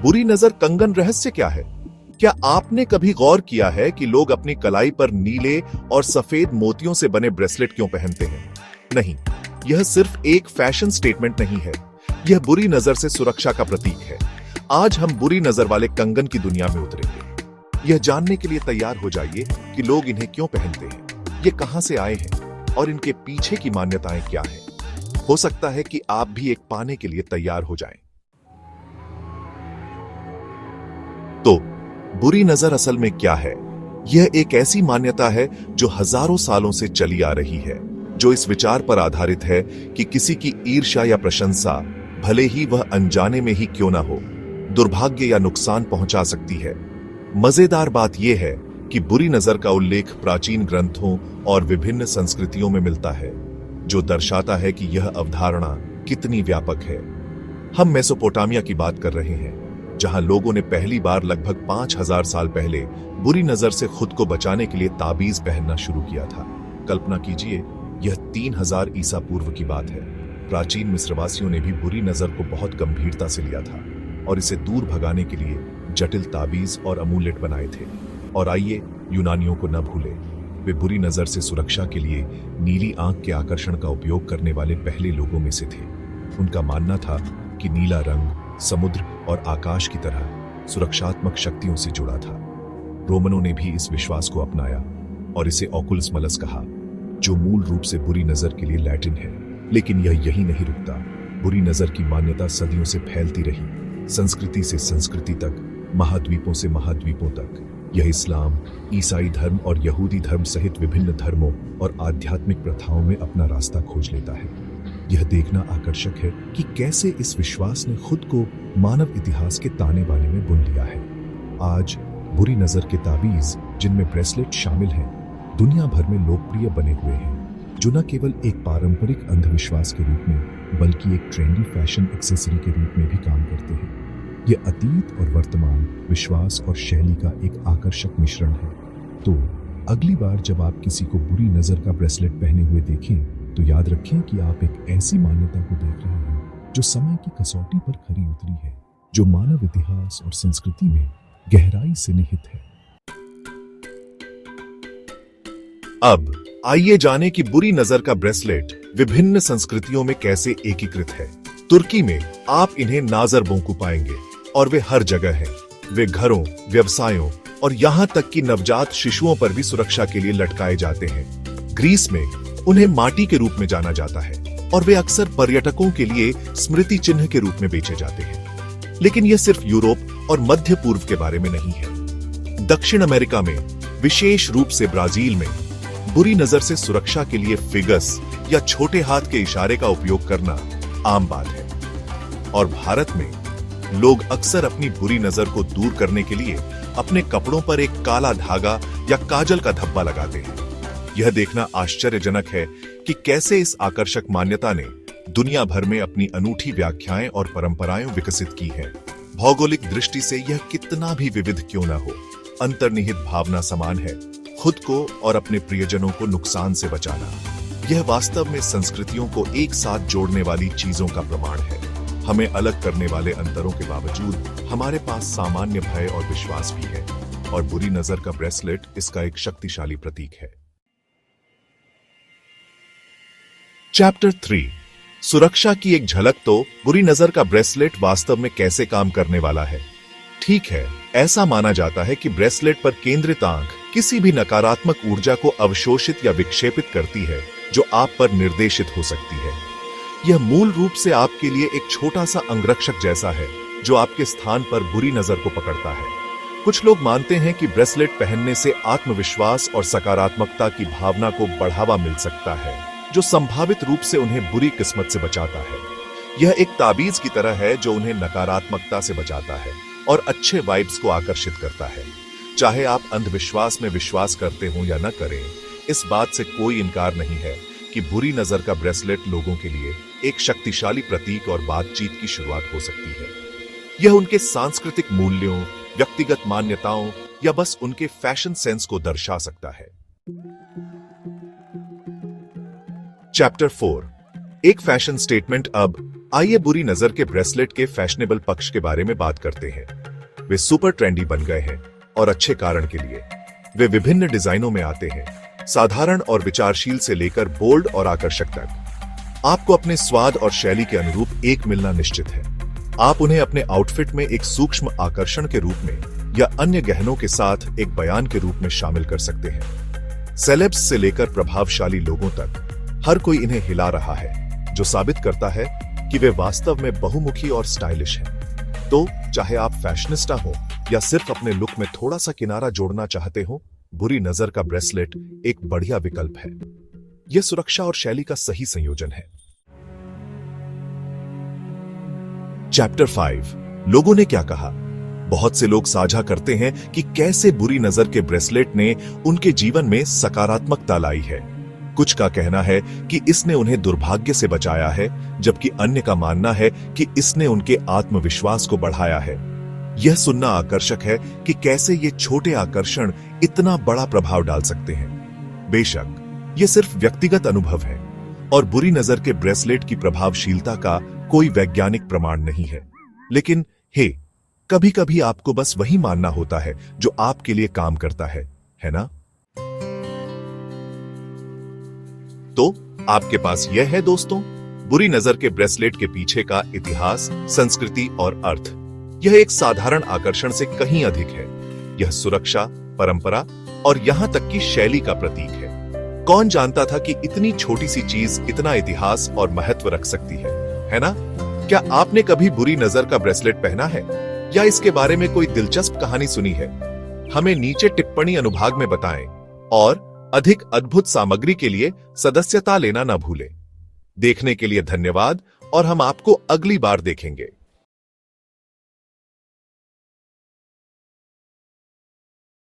बुरी नजर कंगन रहस्य क्या है? क्या आपने कभी गौर किया है कि लोग अपनी कलाई पर नीले और सफेद मोतियों से बने ब्रेसलेट क्यों पहनते हैं? नहीं, यह सिर्फ एक फैशन स्टेटमेंट नहीं है, यह बुरी नजर से सुरक्षा का प्रतीक है। आज हम बुरी नजर वाले कंगन की दुनिया में उतरेंगे। यह जानने के लिए तैयार हो जाइए कि लोग इन्हें क्यों पहनते हैं, ये कहां से आए हैं और इनके पीछे की मान्यताएं क्या हैं। हो सकता है कि आप भी एक पाने के लिए तैयार हो जाएं। तो बुरी नजर असल में क्या है? यह एक ऐसी मान्यता है जो हजारों सालों से चली आ रही है, जो इस विचार पर आधारित है कि किसी की ईर्ष्या या प्रशंसा, भले ही वह अनजाने में ही क्यों ना हो, दुर्भाग्य या नुकसान पहुंचा सकती है। मजेदार बात यह है कि बुरी नजर का उल्लेख प्राचीन ग्रंथों और विभिन्न संस्कृतियों में मिलता है, जो दर्शाता है कि यह अवधारणा कितनी व्यापक है। हम मेसोपोटामिया की बात कर रहे हैं, जहां लोगों ने पहली बार लगभग 5000 साल पहले बुरी नजर से खुद को बचाने के लिए ताबीज पहनना शुरू किया था। कल्पना कीजिए, यह 3000 ईसा पूर्व की बात है। प्राचीन मिस्रवासियों ने भी बुरी नजर को बहुत गंभीरता से लिया था और इसे दूर भगाने के लिए जटिल ताबीज और अमूलेट बनाए थे। और आइए यूनानियों को न भूलें, वे बुरी नजर से सुरक्षा के लिए नीली आंख के आकर्षण का उपयोग करने वाले पहले लोगों में से थे। उनका मानना था कि नीला रंग समुद्र और आकाश की तरह सुरक्षात्मक शक्तियों से जुड़ा था। रोमनों ने भी इस विश्वास को अपनाया और इसे ऑकुलस मलस कहा, जो मूल रूप से बुरी नजर के लिए लैटिन है। लेकिन यह यही नहीं रुकता। बुरी नजर की मान्यता सदियों से फैलती रही, संस्कृति से संस्कृति तक, महाद्वीपों से महाद्वीपों तक। यह इस्लाम, ईसाई धर्म और यहूदी धर्म सहित विभिन्न धर्मों और आध्यात्मिक प्रथाओं में अपना रास्ता खोज लेता है। यह देखना आकर्षक है कि कैसे इस विश्वास ने खुद को मानव इतिहास के ताने बाने में बुन लिया है। आज बुरी नजर के ताबीज, जिनमें ब्रेसलेट शामिल हैं, दुनिया भर में लोकप्रिय बने हुए हैं, जो न केवल एक पारंपरिक अंधविश्वास के रूप में बल्कि एक ट्रेंडी फैशन एक्सेसरी के रूप में भी काम करते हैं। यह अतीत और वर्तमान, विश्वास और शैली का एक आकर्षक मिश्रण है। तो अगली बार जब आप किसी को बुरी नजर का ब्रेसलेट पहने हुए देखें, तो याद रखें कि आप एक ऐसी मान्यता को देख रहे हैं जो समय की कसौटी पर खरी उतरी है, जो मानव इतिहास और संस्कृति में गहराई से निहित है। अब आइए जानें कि बुरी नजर का ब्रेसलेट विभिन्न संस्कृतियों में कैसे एकीकृत है। तुर्की में आप इन्हें नाजर बोंकू पाएंगे और वे हर जगह हैं। वे घरों, व्यवसायों और यहां तक कि नवजात शिशुओं पर भी सुरक्षा के लिए लटकाए जाते हैं। ग्रीस में उन्हें माटी के रूप में जाना जाता है और वे अक्सर पर्यटकों के लिए स्मृति चिन्ह के रूप में बेचे जाते हैं। लेकिन यह सिर्फ यूरोप और मध्य पूर्व के बारे में नहीं है। दक्षिण अमेरिका में, विशेष रूप से ब्राजील में, बुरी नजर से सुरक्षा के लिए फिगस या छोटे हाथ के इशारे का उपयोग करना आम बात है। और भारत में लोग अक्सर अपनी बुरी नजर को दूर करने के लिए अपने कपड़ों पर एक काला धागा या काजल का धब्बा लगाते हैं। यह देखना आश्चर्यजनक है कि कैसे इस आकर्षक मान्यता ने दुनिया भर में अपनी अनूठी व्याख्याएं और परंपराएं विकसित की हैं। भौगोलिक दृष्टि से यह कितना भी विविध क्यों न हो, अंतर्निहित भावना समान है, खुद को और अपने प्रियजनों को नुकसान से बचाना। यह वास्तव में संस्कृतियों को एक साथ जोड़ने वाली चीजों का प्रमाण है। हमें अलग करने वाले अंतरों के बावजूद हमारे पास सामान्य भय और विश्वास भी है, और बुरी नजर का ब्रेसलेट इसका एक शक्तिशाली प्रतीक है। चैप्टर 3, सुरक्षा की एक झलक। तो बुरी नजर का ब्रेसलेट वास्तव में कैसे काम करने वाला है? ठीक है, ऐसा माना जाता है कि ब्रेसलेट पर केंद्रित आंख किसी भी नकारात्मक ऊर्जा को अवशोषित या विक्षेपित करती है जो आप पर निर्देशित हो सकती है। यह मूल रूप से आपके लिए एक छोटा सा अंगरक्षक जैसा है जो आपके स्थान पर बुरी नजर को पकड़ता है। कुछ लोग मानते हैं कि ब्रेसलेट पहनने से आत्मविश्वास और सकारात्मकता की भावना को बढ़ावा मिल सकता है, जो संभावित रूप से उन्हें बुरी किस्मत से बचाता है। यह एक ताबीज की तरह है जो उन्हें नकारात्मकता से बचाता है और अच्छे वाइब्स को आकर्षित करता है। चाहे आप अंधविश्वास में विश्वास करते हो या न करें, इस बात से कोई इनकार नहीं है कि बुरी नजर का ब्रेसलेट लोगों के लिए एक शक्तिशाली प्रतीक और बातचीत की शुरुआत हो सकती है। यह उनके सांस्कृतिक मूल्यों, व्यक्तिगत मान्यताओं या बस उनके फैशन सेंस को दर्शा सकता है। चैप्टर 4, एक फैशन स्टेटमेंट। अब आइए बुरी नजर के ब्रेसलेट के फैशनेबल पक्ष के बारे में बात करते हैं। वे सुपर ट्रेंडी बन गए हैं और अच्छे कारण के लिए। वे विभिन्न डिजाइनों में आते हैं, साधारण और विचारशील से लेकर बोल्ड और आकर्षक तक। आपको अपने स्वाद और शैली के अनुरूप एक मिलना निश्चित है। आप उन्हें अपने आउटफिट में एक सूक्ष्म आकर्षण के रूप में या अन्य गहनों के साथ एक बयान के रूप में शामिल कर सकते हैं। सेलेब्स से लेकर प्रभावशाली लोगों तक हर कोई इन्हें हिला रहा है, जो साबित करता है कि वे वास्तव में बहुमुखी और स्टाइलिश हैं। तो चाहे आप फैशनिस्टा हो या सिर्फ अपने लुक में थोड़ा सा किनारा जोड़ना चाहते हो, बुरी नजर का ब्रेसलेट एक बढ़िया विकल्प है। यह सुरक्षा और शैली का सही संयोजन है। चैप्टर 5, लोगों ने क्या कहा। बहुत से लोग साझा करते हैं कि कैसे बुरी नजर के ब्रेसलेट ने उनके जीवन में सकारात्मकता लाई है। कुछ का कहना है कि इसने उन्हें दुर्भाग्य से बचाया है, जबकि अन्य का मानना है कि इसने उनके आत्मविश्वास को बढ़ाया है। यह सुनना आकर्षक है कि कैसे ये छोटे आकर्षण इतना बड़ा प्रभाव डाल सकते हैं। बेशक ये सिर्फ व्यक्तिगत अनुभव है और बुरी नजर के ब्रेसलेट की प्रभावशीलता का कोई वैज्ञानिक प्रमाण नहीं है, लेकिन हे, कभी कभी आपको बस वही मानना होता है जो आपके लिए काम करता है ना? तो आपके पास यह है दोस्तों, बुरी नजर के ब्रेसलेट के पीछे का इतिहास, संस्कृति और अर्थ। यह एक साधारण आकर्षण से कहीं अधिक है। यह सुरक्षा, परंपरा और यहां तक कि शैली का प्रतीक है। कौन जानता था कि इतनी छोटी सी चीज इतना इतिहास और महत्व रख सकती है ना? क्या आपने कभी बुरी नजर का ब्रेसलेट पहना है या इसके बारे में कोई दिलचस्प कहानी सुनी है? हमें नीचे टिप्पणी अनुभाग में बताएं और अधिक अद्भुत सामग्री के लिए सदस्यता लेना न भूलें। देखने के लिए धन्यवाद और हम आपको अगली बार देखेंगे।